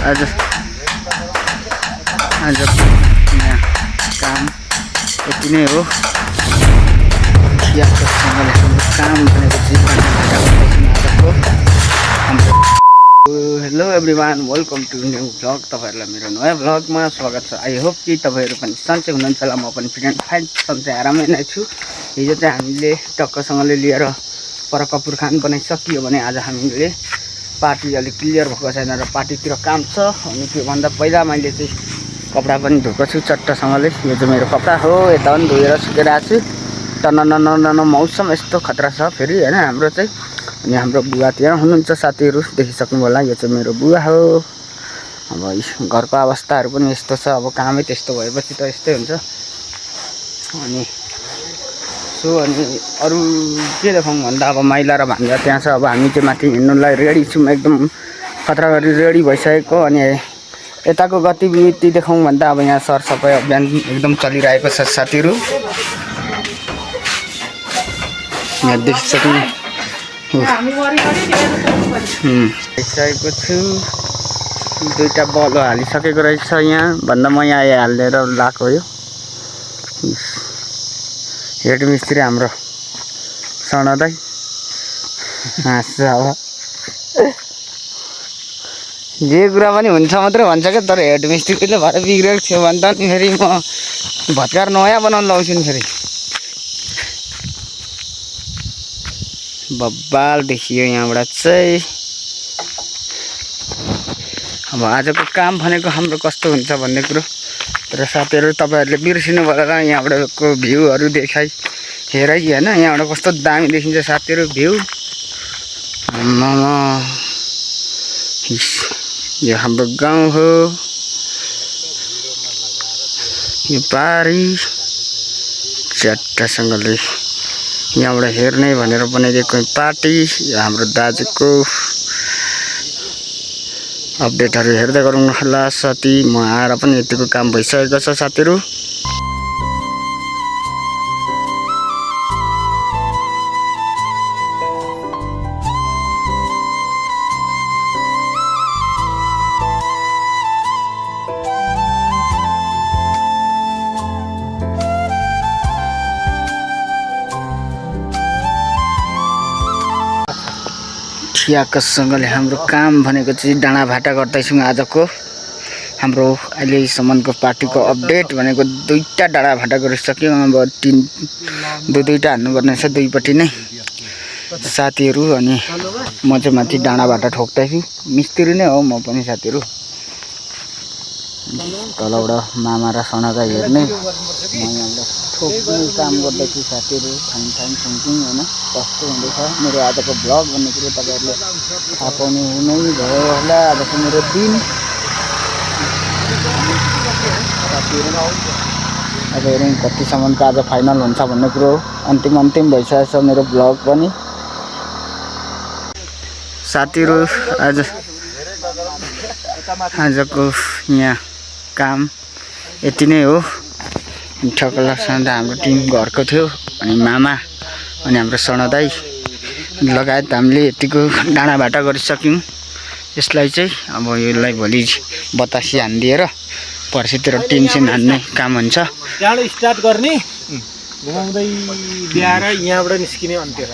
आज आज यहाँ काम यति नै हो। यात्रसँगले हाम्रो काम भनेको चाहिँ hello everyone, welcome to new vlog. तपाईँहरूलाई मेरो नयाँ भ्लगमा स्वागत छ। आई होप कि तपाईँहरू पनि सन्चै हुनुहुन्छ होला। म पनि फिट एन्ड फाइन सन्चै आरामै नै छु। हिजो चाहिँ हामीले टक्कसँगले लिएर पर कपुर खान बनाइसकियो भने आज हामीले पार्टी अलिक क्लियर भएको छैन र पार्टीतिर काम छ। अनि त्योभन्दा पहिला मैले चाहिँ कपडा पनि धोएको छु चट्टसँगले। यो चाहिँ मेरो कपडा हो, यता पनि धोएर सुकाइरहेको छु। टन मौसम यस्तो खतरा छ फेरि होइन हाम्रो चाहिँ। अनि हाम्रो बुवा त्यहाँ हुनुहुन्छ, साथीहरू देखिसक्नु होला। यो चाहिँ मेरो बुवा हो। अब घरको अवस्थाहरू पनि यस्तो छ, अब कामै त्यस्तो भएपछि त यस्तै हुन्छ। अनि अनि अरू के देखाउँ भन्दा अब माइला र भान्जा त्यहाँ छ। अब हामी चाहिँ माथि हिँड्नुलाई रेडी छौँ, एकदम खतरा गरी रेडी भइसकेको। अनि यताको गतिविधि देखाउँ भन्दा अब यहाँ सरसफाइ अभियान एकदम चलिरहेको छ साथीहरू। यहाँ देखिसक्नु देखिसकेको छु। दुईवटा बल हालिसकेको रहेछ यहाँ भन्दा म यहाँ हालेर लाएको हो। हेड मिस्त्री हाम्रो सनदाई हाँस्छ। अब जे कुरा पनि हुन्छ मात्रै भन्छ क्या, तर हेड मिस्त्रीले भएर बिग्रेको थियो भने त नि फेरि म भत्कार नयाँ बनाउनु लाउँछु नि फेरि। बब्बाल देखियो यहाँबाट चाहिँ। अब आजको काम भनेको हाम्रो कस्तो हुन्छ भन्ने कुरो तर साथीहरू तपाईँहरूले बिर्सिनु भएर यहाँबाटको भ्यूहरू देखाइ हेरै होइन। यहाँबाट कस्तो दामी देखिन्छ साथीहरू भ्यू। यो हाम्रो गाउँ हो, यो पारी चट्टासँगले यहाँबाट हेर्ने भनेर बनाइदिएको पार्टी। यो हाम्रो दाजुको अपडेटहरू हेर्दै गरौँ होला साथी। म आएर पनि यतिको काम भइसकेको छ साथीहरू। ठियाकसँगले हाम्रो काम भनेको चाहिँ डाँडाभाटा गर्दैछौँ आजको। हाम्रो अहिलेसम्मको पार्टीको अपडेट भनेको दुईवटा डाँडाभाटा गरिसक्यो। अब दुईवटा हान्नुपर्ने छ दुईपट्टि नै साथीहरू। अनि म चाहिँ माथि डाँडाभाटा ठोक्दैछु, मिस्त्री नै हो म पनि साथीहरू। तलबाट मामा र सनादा हेर्ने, म यहाँबाट ठोक्ने काम गर्दैछु साथीहरू। थाङ थुङथुङ होइन कस्तो हुँदैछ मेरो आजको भ्लग भन्ने कुरो तपाईँहरूले थाहा पाउनु नै भयो होला। आजको मेरो दिन साथीहरू अब हेरौँ कतिसम्मको आज फाइनल हुन्छ भन्ने कुरो। अन्तिम भइसकेको छ मेरो भ्लग पनि साथीहरू। आजको यहाँ काम यति नै हो। ठक्कलासँग हाम्रो टिम घरको थियो, अनि मामा अनि हाम्रो सनदाई लगायत हामीले यतिको डाँडाभाटा गरिसक्यौँ। यसलाई चाहिँ अब यसलाई भोलि बतासी हानिदिएर पर्सितिर टिम चाहिँ हान्ने काम हुन्छ। त्यहाँबाट स्टार्ट गर्ने घुमाउँदै ल्याएर यहाँबाट निस्किने अन्त्य।